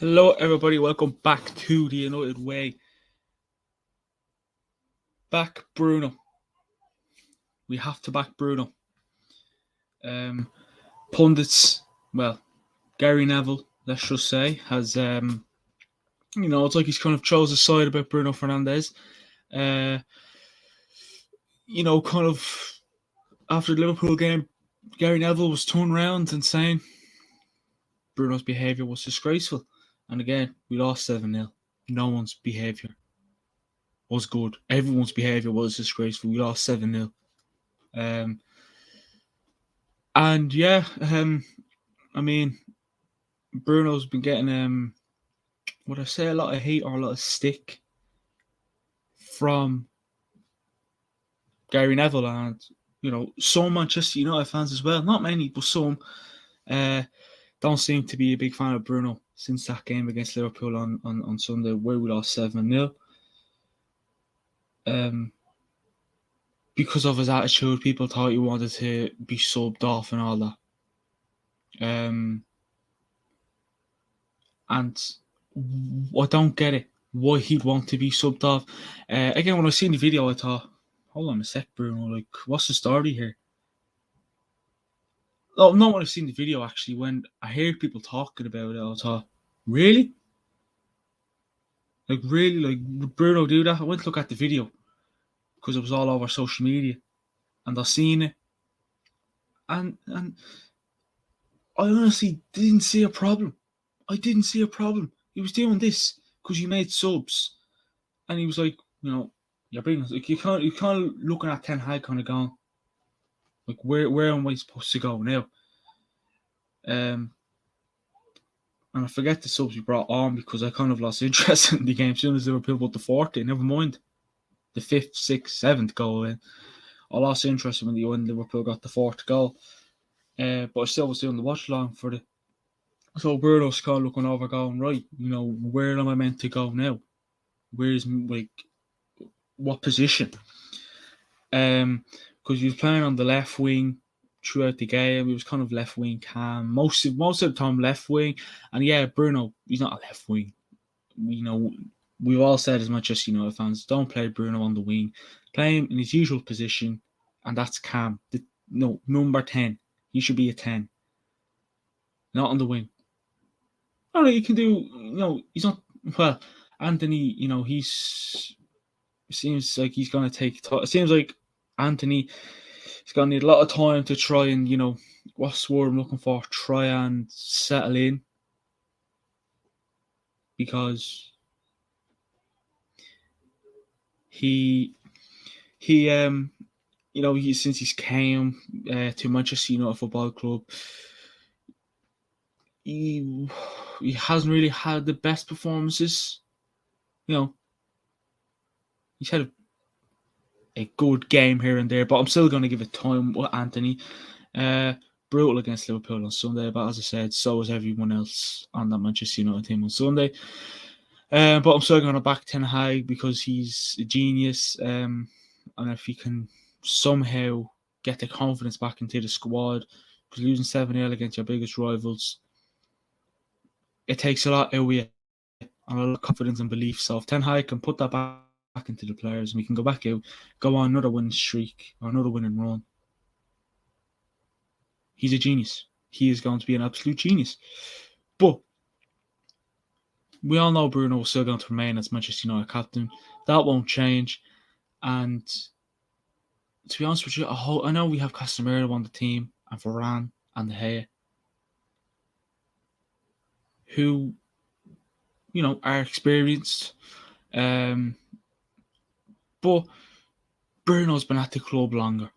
Hello, everybody. Welcome back to the United Way. Back Bruno. We have to back Bruno. Pundits, well, Gary Neville, let's just say, has, it's like he's kind of chose a side about Bruno Fernandes. Kind of after the Liverpool game, Gary Neville was turned around and saying Bruno's behaviour was disgraceful. And again, we lost 7-0. No one's behaviour was good. Everyone's behaviour was disgraceful. We lost 7-0. And yeah, I mean, Bruno's been getting would I say a lot of hate or a lot of stick from Gary Neville and some Manchester United fans as well. Not many, but some don't seem to be a big fan of Bruno since that game against Liverpool on Sunday where we lost 7-0. Because of his attitude, people thought he wanted to be subbed off and all that. And I don't get it. Why he'd want to be subbed off. Again, when I seen the video, I thought, hold on a sec, Bruno. Like, what's the story here? Oh, not when I've seen the video, actually. When I heard people talking about it, I thought, really? Like, really? Like, would Bruno do that? I went to look at the video because it was all over social media. And I seen it. And I honestly didn't see a problem. I didn't see a problem. He was doing this because he made subs. And he was like, you're bringing like you can't looking at Ten Hag kind of going, like where am I supposed to go now? And I forget the subs we brought on because I kind of lost interest in the game as soon as Liverpool put the 40. Never mind the 5th, 6th, 7th goal in. I lost interest when Liverpool got the 4th goal. But I still was doing the watch along for the. So Bruno's kind of looking over, going, right, where am I meant to go now? Where's what position? Because he was playing on the left wing throughout the game. He was kind of left wing cam most of the time, left wing. And yeah, Bruno, he's not a left wing. We've all said as much as fans, don't play Bruno on the wing. Play him in his usual position, and that's cam. Number 10. He should be a 10, not on the wing. I don't know. You can do. He's not well. Anthony, he's seems like he's gonna take. It seems like Anthony is gonna need a lot of time to try and what's the word I'm looking for? Try and settle in because he since he's came to Manchester United Football Club, he hasn't really had the best performances. He's had a good game here and there, but I'm still going to give it time with Anthony. Brutal against Liverpool on Sunday, but as I said, so is everyone else on that Manchester United team on Sunday. But I'm still going to back Ten Hag because he's a genius, and if he can somehow get the confidence back into the squad, because losing 7-0 against your biggest rivals, it takes a lot out of you and a lot of confidence and belief. So if Ten Hag can put that back into the players and we can go back out, go on another winning streak or another winning run, he's a genius. He is going to be an absolute genius. But we all know Bruno is still going to remain as Manchester United captain. That won't change. And to be honest with you, I know we have Casemiro on the team and Varane and De Gea, who, are experienced. But Bruno's been at the club longer.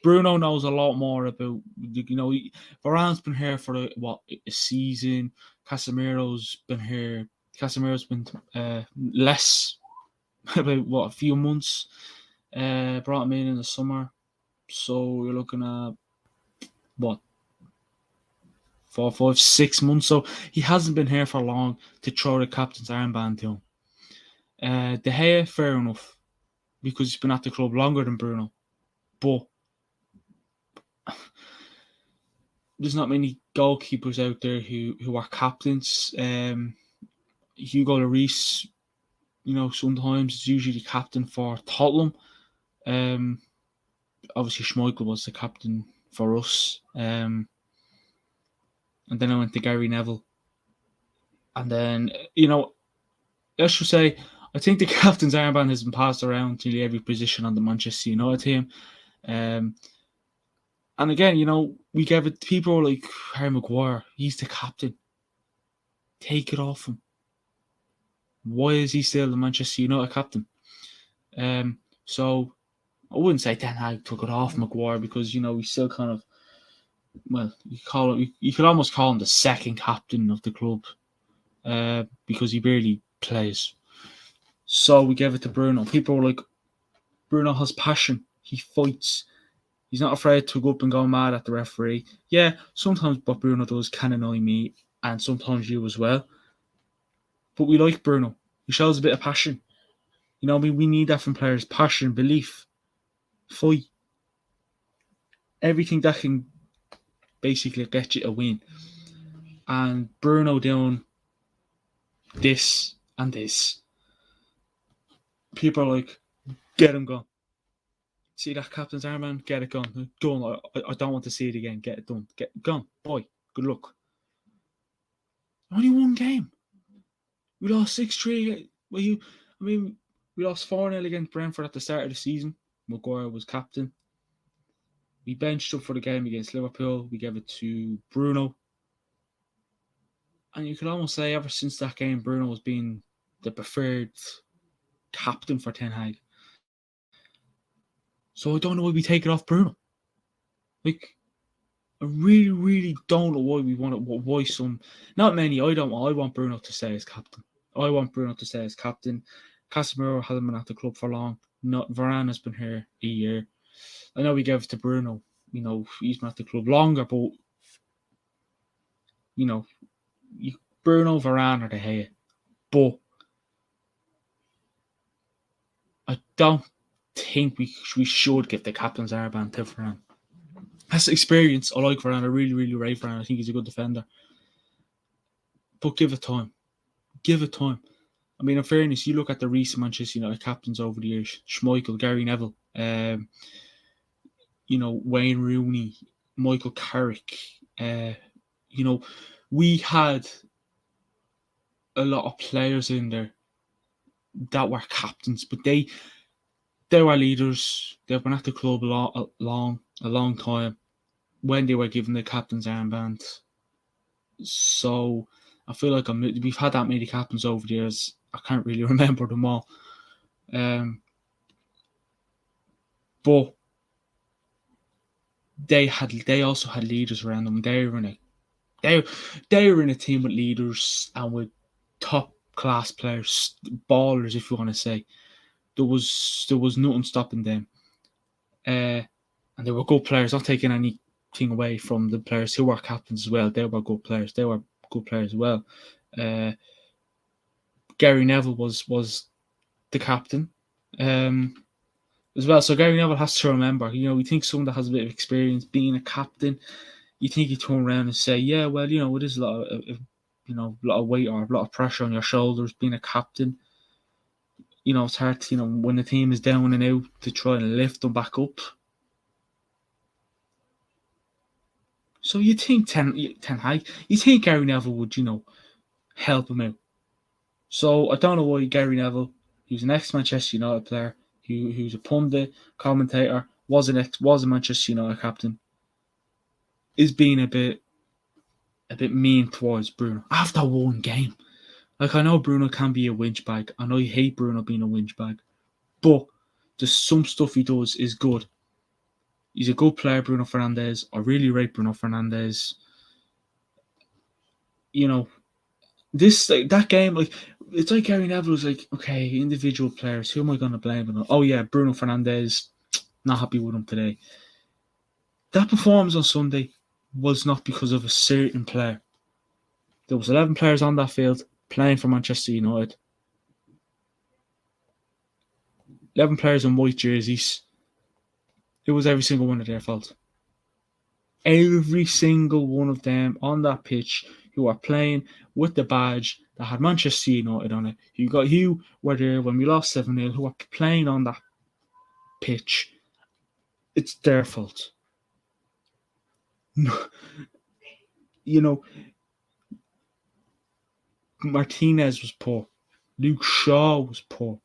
Bruno knows a lot more about, Varane's been here for a season. Casemiro's been here. Casemiro's been less, about a few months. Brought him in the summer. So you're looking at 4, 5, 6 months. So he hasn't been here for long to throw the captain's armband to him. De Gea, fair enough, because he's been at the club longer than Bruno. But there's not many goalkeepers out there who are captains. Hugo Lloris, sometimes is usually captain for Tottenham. Obviously Schmeichel was the captain for us. And then I went to Gary Neville. And then, let's just say, I think the captain's armband has been passed around to every position on the Manchester United team. And again, we gave it, people were like, Harry Maguire, he's the captain. Take it off him. Why is he still the Manchester United captain? So I wouldn't say Ten Hag took it off Maguire because, he's still kind of, well, you could almost call him the second captain of the club because he barely plays. So we gave it to Bruno. People were like, Bruno has passion. He fights. He's not afraid to go up and go mad at the referee. Yeah, sometimes what Bruno does can annoy me and sometimes you as well. But we like Bruno. He shows a bit of passion. We need that from players. Passion, belief, fight. Everything that can basically get you a win. And Bruno doing this and this. People are like, get him gone. See that captain's armband? Get it gone. Done. I don't want to see it again. Get it done. Get it gone. Boy, good luck. Only one game. We lost 6-3. We lost 4-0 against Brentford at the start of the season. Maguire was captain. We benched up for the game against Liverpool. We gave it to Bruno. And you could almost say ever since that game, Bruno has been the preferred captain for Ten Hag. So I don't know why we take it off Bruno. I really, really don't know why we want it. Why some, not many. I want Bruno to stay as captain. I want Bruno to stay as captain. Casemiro hasn't been at the club for long. Varane has been here a year. I know we gave it to Bruno. He's been at the club longer, but Bruno, Varane are the hair. But I don't think we should give the captain's armband to Varane. Has experience. I like Varane. I really, really rate Varane. I think he's a good defender. But give it time. Give it time. In fairness, you look at the recent Manchester United captains over the years: Schmeichel, Gary Neville, Wayne Rooney, Michael Carrick. We had a lot of players in there that were captains, but they were leaders. They've been at the club a long time when they were given the captain's armband. So I feel like we've had that many captains over the years. I can't really remember them all. But they also had leaders around them. They were in a team with leaders and with top class players, ballers, if you want to say. There was nothing stopping them. And they were good players, not taking anything away from the players who were captains as well. They were good players. As well. Gary Neville was the captain as well. So Gary Neville has to remember, we think someone that has a bit of experience being a captain, you think you turn around and say, yeah, well, it is a lot of weight or a lot of pressure on your shoulders being a captain. It's hard to, when the team is down and out to try and lift them back up. So you think Ten Hag, you think Gary Neville would, help him out. So I don't know why Gary Neville, who's an ex-Manchester United player, who's a pundit, commentator, was a Manchester United captain, is being a bit mean towards Bruno after one game. I know Bruno can be a winch bag. I know you hate Bruno being a winch bag, but just some stuff he does is good. He's a good player, Bruno Fernandes. I really rate Bruno Fernandes. That game, it's like Gary Neville was like, okay, individual players, who am I going to blame? Oh yeah, Bruno Fernandes, not happy with him today. That performance on Sunday was not because of a certain player. There was 11 players on that field playing for Manchester United. 11 players in white jerseys. It was every single one of their fault. every single one of them on that pitch who are playing with the badge that had Manchester United on it. You were there when we lost 7-0, who are playing on that pitch. It's their fault. You know, Martinez was poor. Luke Shaw was poor.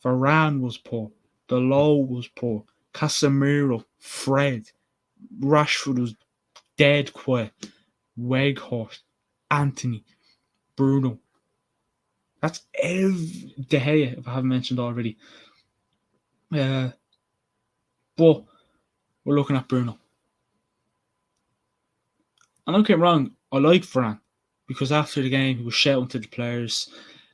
Varane was poor. Dalot was poor. Casemiro, Fred, Rashford was dead quiet. Weghorst, Anthony, Bruno. That's De Gea, if I haven't mentioned already. But we're looking at Bruno. And don't get me wrong, I like Varane because after the game he was shouting to the players.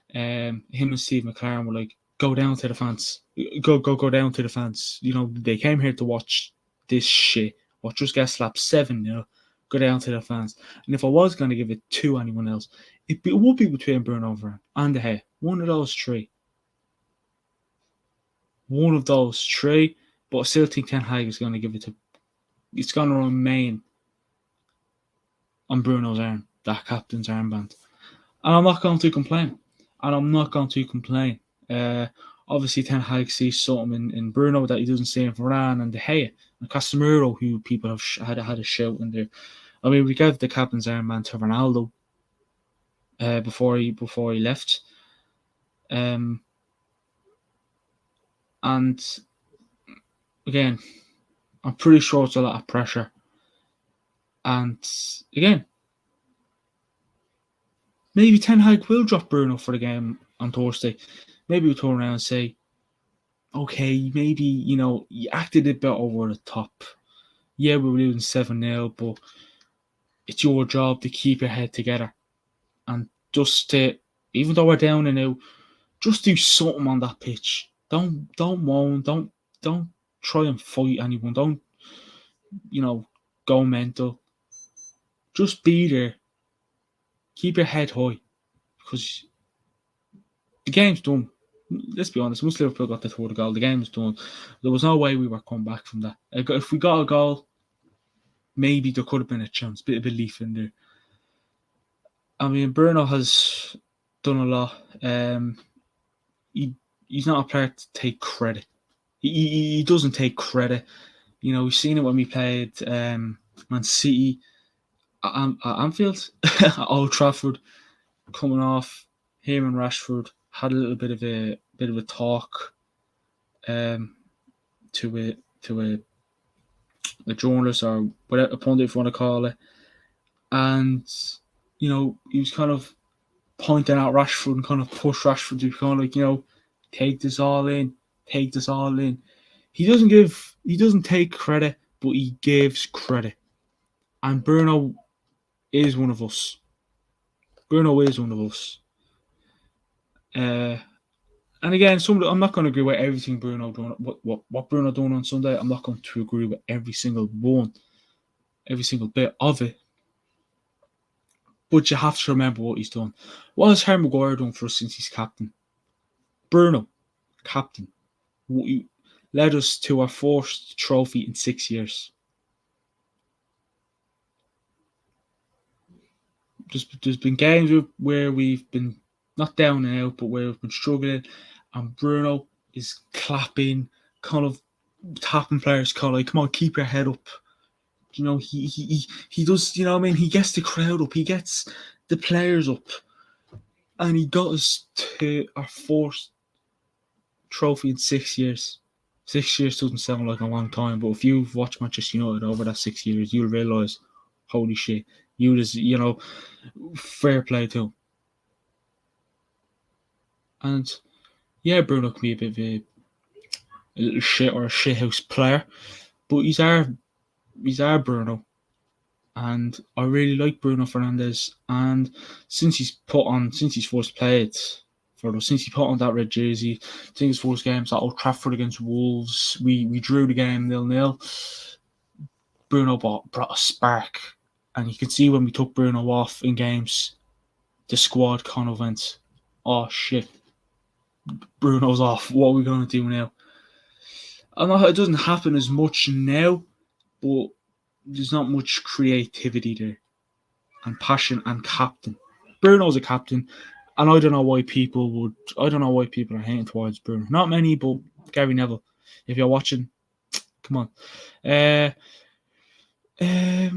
Him and Steve McLaren were like, "Go down to the fans, go down to the fans." You know, they came here to watch this shit. Watch us get slapped 7-0. Go down to the fans. And if I was going to give it to anyone else, it would be between Bruno and De Gea. One of those three. One of those three. But I still think Ten Hag is going to give it to. It's going to remain on Bruno's arm, that captain's armband. And I'm not going to complain. Obviously, Ten Hag sees something in Bruno that he doesn't see in Varane and De Gea and Casemiro, who people have had a shout in there. I mean, we gave the captain's armband to Ronaldo before he left, and again, I'm pretty sure it's a lot of pressure. And again, maybe Ten Hag will drop Bruno for the game on Thursday. Maybe we'll turn around and say, okay, maybe, you acted a bit over the top. Yeah, we were losing 7-0, but it's your job to keep your head together. And just even though we're down and out, just do something on that pitch. Don't moan. Don't try and fight anyone. Don't, go mental. Just be there. Keep your head high. Because the game's done. Let's be honest, once Liverpool got the third goal, the game's done. There was no way we were coming back from that. If we got a goal, maybe there could have been a chance, bit of belief in there. I mean, Bruno has done a lot. He's not a player to take credit. He doesn't take credit. We've seen it when we played Man City at Anfield, at Old Trafford, coming off. Him and Rashford had a little bit of a talk to a journalist or whatever, a pundit if you want to call it, and he was kind of pointing out Rashford and kind of push Rashford to kind of like, take this all in. He doesn't take credit, but he gives credit. And Bruno is one of us. And again, I'm not going to agree with everything Bruno done. What Bruno done on Sunday, I'm not going to agree with every single bit of it. But you have to remember what he's done. What has Harry Maguire done for us since he's captain? Bruno, captain, led us to our first trophy in 6 years. There's been games where we've been not down and out, but where we've been struggling, and Bruno is clapping, kind of tapping players, kind of like, come on, keep your head up. He does, what I mean? He gets the crowd up, he gets the players up, and he got us to our first trophy in 6 years. 6 years doesn't sound like a long time, but if you've watched Manchester United over that 6 years, you'll realise, holy shit, fair play to him. And yeah, Bruno can be a bit of a little shit or a shithouse player, but he's our Bruno. And I really like Bruno Fernandes. And since he's first played for us, since he put on that red jersey, I think his first games at Old Trafford against Wolves, we drew the game 0-0. Bruno brought a spark. And you can see when we took Bruno off in games, the squad kind of went, oh shit, Bruno's off. What are we going to do now? It doesn't happen as much now, but there's not much creativity there, and passion and captain. Bruno's a captain, and I don't know why people would. I don't know why people are hating towards Bruno. Not many, but Gary Neville, if you're watching, come on. Uh, I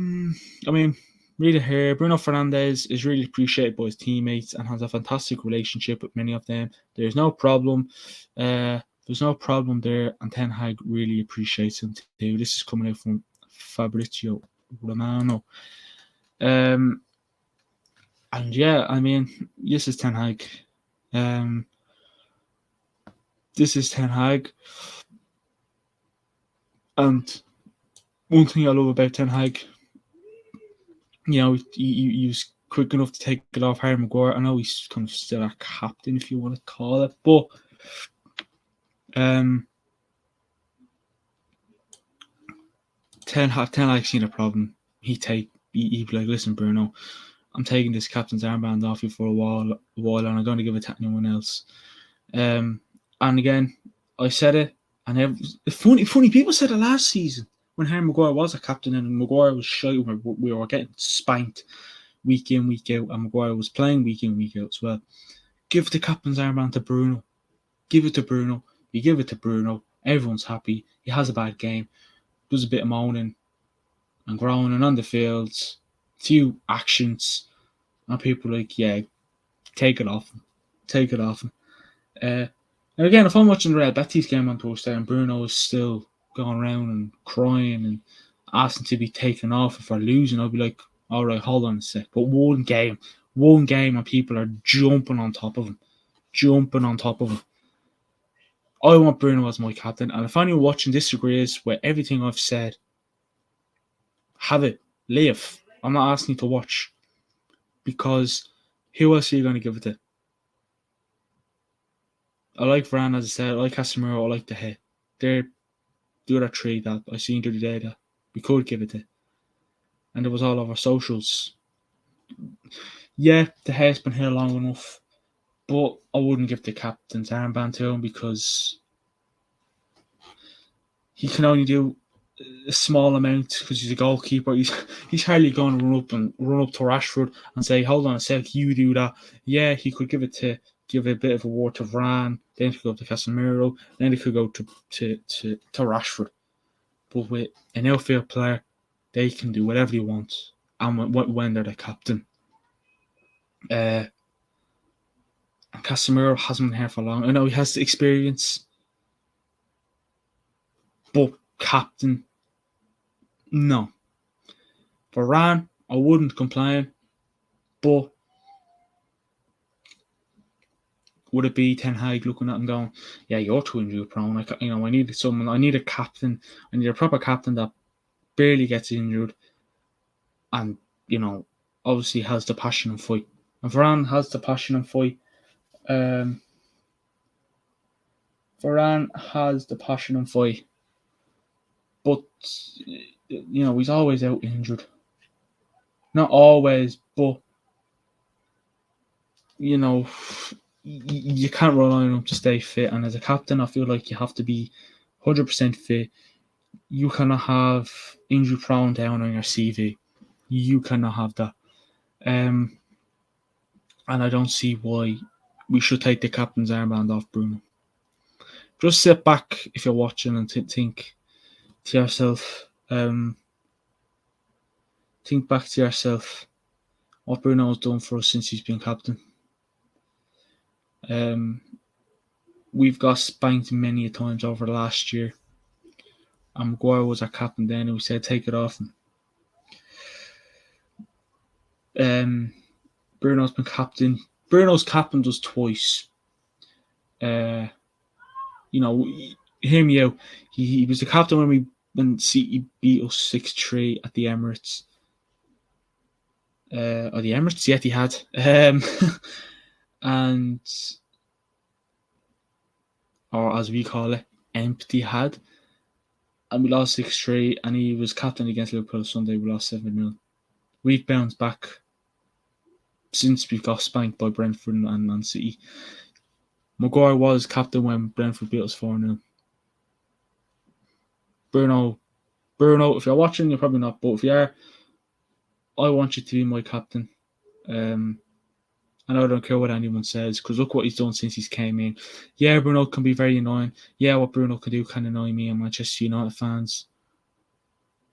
mean, read it here. Bruno Fernandes is really appreciated by his teammates and has a fantastic relationship with many of them. There's no problem. There's no problem there, and Ten Hag really appreciates him too. This is coming out from Fabrizio Romano. And yeah, I mean, this is Ten Hag. This is Ten Hag. And one thing I love about Ten Hag, he was quick enough to take it off Harry Maguire. I know he's kind of still a captain, if you want to call it, but Ten Hag's seen a problem. He'd be like, listen, Bruno, I'm taking this captain's armband off you for a while, and I'm going to give it to anyone else. And again, I said it, and funny people said it last season when Harry Maguire was a captain and Maguire was shy. We were getting spanked week in, week out, and Maguire was playing week in, week out as well. Give the captain's armband to Bruno. Give it to Bruno. You give it to Bruno. Everyone's happy. He has a bad game. Does a bit of moaning and groaning on the fields. Few actions. And people are like, yeah, take it off him. Take it off him. And again, if I'm watching the Real Betis game on Thursday and Bruno is still going around and crying and asking to be taken off if we're losing, I'll be like, all right, hold on a sec. But one game and people are jumping on top of him. I want Bruno as my captain. And if anyone watching disagrees with everything I've said, have it. Leave. I'm not asking you to watch. Because who else are you going to give it to? I like Varane, as I said. I like Casemiro. I like De Gea. They're the other three that I seen the other day that we could give it to. And it was all over socials. Yeah, De Gea's been here long enough. But I wouldn't give the captain's armband to him because he can only do a small amount because he's a goalkeeper. He's hardly going to run up to Rashford and say, hold on a sec, you do that. Yeah, he could give a bit of a word to Varane, then it could go to Casemiro, then it could go to Rashford. But with an outfield player, they can do whatever they want, and when they're the captain. And Casemiro hasn't been here for long. I know he has the experience, but captain, no. Varane, I wouldn't complain, but would it be Ten Hag looking at him going, yeah, you're too injury prone. I need someone. I need a captain. I need a proper captain that barely gets injured, and obviously has the passion and fight. And Varane has the passion and fight. Varane has the passion and fight, but he's always out injured. Not always, but you can't rely on him to stay fit. And as a captain, I feel like you have to be 100% fit. You cannot have injury prone down on your CV. You cannot have that. And I don't see why we should take the captain's armband off Bruno. Just sit back if you're watching and think to yourself. Think back to yourself what Bruno has done for us since he's been captain. We've got spanked many times over the last year. And Maguire was our captain then, and we said take it off him. Bruno's been captain. Bruno's captained us twice. Hear me out. He was the captain when City beat us 6-3 at the Emirates. Or the Emirates, the Etihad. Or as we call it, empty had. And we lost 6-3, and he was captain against Liverpool Sunday. We lost 7-0. We've bounced back since we got spanked by Brentford and Man City. Maguire was captain when Brentford beat us 4-0. Bruno Bruno, if you're watching, you're probably not, but if you are, I want you to be my captain. And I don't care what anyone says, because look what he's done since he's came in. Yeah, Bruno can be very annoying. Yeah, what Bruno can do can annoy me and Manchester United fans.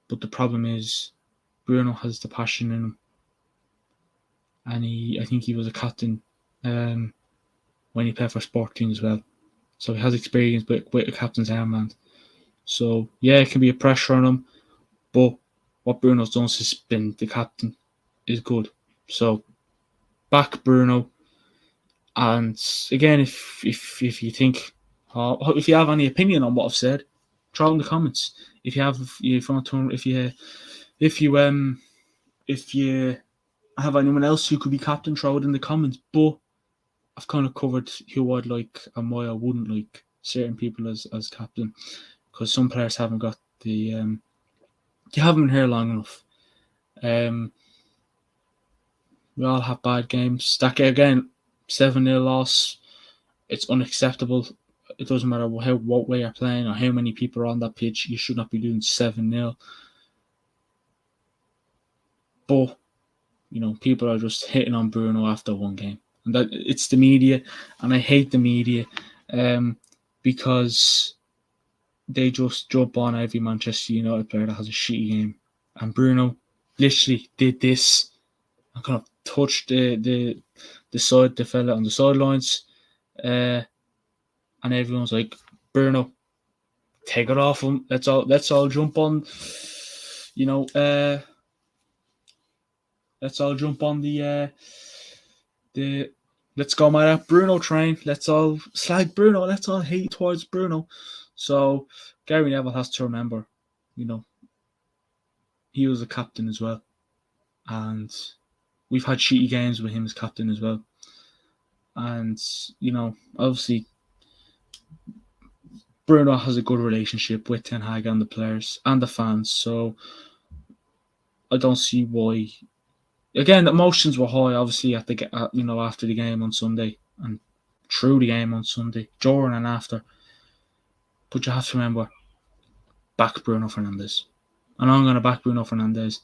But the problem is, Bruno has the passion in him, and I think he was a captain when he played for Sporting as well. So he has experience with a captain's armband. So yeah, it can be a pressure on him, but what Bruno's done since been the captain is good. So back Bruno, and again, if you think, if you have any opinion on what I've said, throw it in the comments. If you have, if you have anyone else who could be captain, throw it in the comments. But I've kind of covered who I'd like and why I wouldn't like certain people as captain, because some players haven't got the you haven't been here long enough. We all have bad games. That game again, 7-0 loss. It's unacceptable. It doesn't matter what way you're playing or how many people are on that pitch. You should not be doing 7-0. But people are just hitting on Bruno after one game, and that it's the media, and I hate the media, because they just jump on every Manchester United player that has a shitty game, and Bruno literally did this and kind of touched the fella on the sidelines, and everyone's like, Bruno, take it off him. Let's all jump on, let's all jump on the let's go my Bruno train. Let's all slag Bruno. Let's all hate towards Bruno. So Gary Neville has to remember, he was a captain as well, and we've had shitty games with him as captain as well. And obviously, Bruno has a good relationship with Ten Hag and the players and the fans. So I don't see why. Again, the emotions were high, obviously, after the game on Sunday and through the game on Sunday, during and after. But you have to remember, back Bruno Fernandes. And I'm going to back Bruno Fernandes.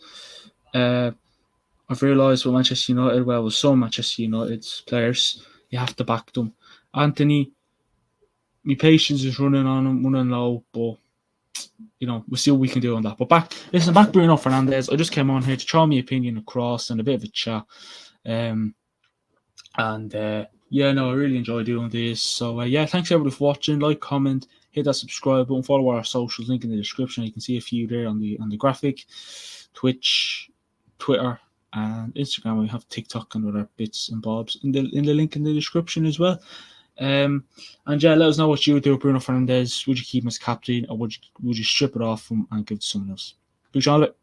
I've realised with Manchester United, with some Manchester United players, you have to back them. Anthony, my patience is running low, but we'll see what we can do on that. But back Bruno Fernandes. I just came on here to throw my opinion across and a bit of a chat. I really enjoy doing this. So thanks everybody for watching. Like, comment, hit that subscribe button, follow our socials, link in the description. You can see a few there on the graphic. Twitch, Twitter, and Instagram. We have TikTok and other bits and bobs in the link in the description as well. Let us know what you would do with Bruno Fernandes. Would you keep him as captain, or would you strip it off him and give it to someone else? Good job.